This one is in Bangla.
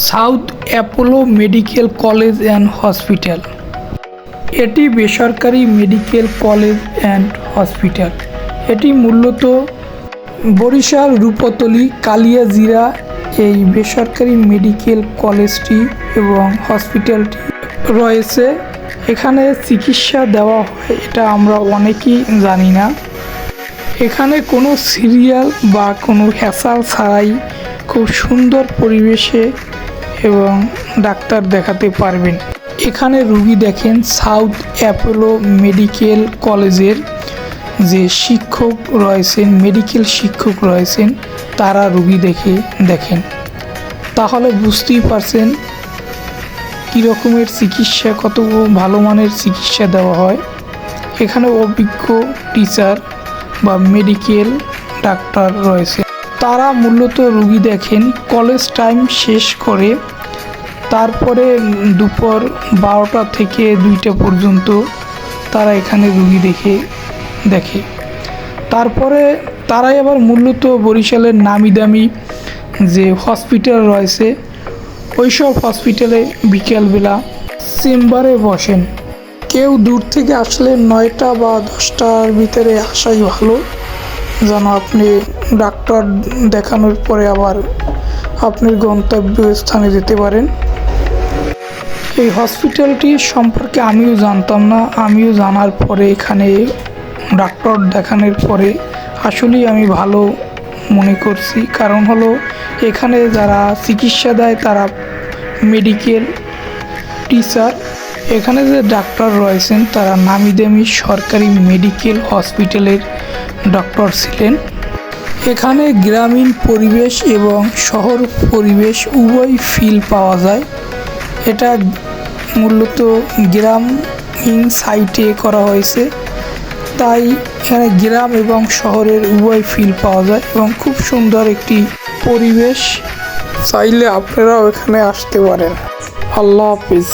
South Apollo medical college and hospital. এটি বেসরকারি মেডিকেল কলেজ অ্যান্ড হসপিটাল। এটি মূলত বরিশাল রূপতলী কালিয়াজিরা এই বেসরকারি মেডিকেল কলেজটি এবং হসপিটালটি রয়েছে। এখানে চিকিৎসা দেওয়া হয় এটা আমরা অনেকেই জানি না। এখানে কোনো সিরিয়াল বা কোনো হ্যাসাল ছাড়াই খুব সুন্দর পরিবেশে এবং ডাক্তার দেখাতে পারবেন। এখানে রুগী দেখেন সাউথ অ্যাপোলো মেডিকেল কলেজের যে শিক্ষক রয়েছেন, মেডিকেল শিক্ষক রয়েছেন, তারা রুগী দেখেন, তাহলে বুঝতেই পারছেন কী রকমের চিকিৎসা, কত ভালো মানের চিকিৎসা দেওয়া হয়। এখানে অভিজ্ঞ টিচার বা মেডিকেল ডাক্তার রয়েছে, তারা মূলত রুগী দেখেন। কলেজ টাইম শেষ করে তারপরে দুপুর 12টা থেকে 2টা পর্যন্ত তারা এখানে রুগী দেখে। তারপরে তারাই আবার মূলত বরিশালের নামি দামি যে হসপিটাল রয়েছে ওইসব হসপিটালে বিকেলবেলা চেম্বারে বসেন। কেউ দূর থেকে আসলে 9টা বা 10টার ভিতরে আসাই ভালো, যেন আপনি ডাক্তার দেখানোর পরে আবার আপনার গন্তব্য স্থানে যেতে পারেন। এই হসপিটালটি সম্পর্কে আমিও জানতাম না। আমিও জানার পরে এখানে ডাক্তার দেখানোর পরে আসলেই আমি ভালো মনে করছি। কারণ হলো এখানে যারা চিকিৎসা দেয় তারা মেডিকেল টিচার। এখানে যে ডাক্তার রয়েছেন তারা নামি দামি সরকারি মেডিকেল হসপিটালের ডক্টর ছিলেন। এখানে গ্রামীণ পরিবেশ এবং শহর পরিবেশ উভয় ফিল পাওয়া যায়। এটা মূলত গ্রামীণ সাইটে করা হয়েছে, তাই এখানে গ্রাম এবং শহরের উভয় ফিল পাওয়া যায় এবং খুব সুন্দর একটি পরিবেশ। চাইলে আপনারাও এখানে আসতে পারেন। আল্লাহ হাফিজ।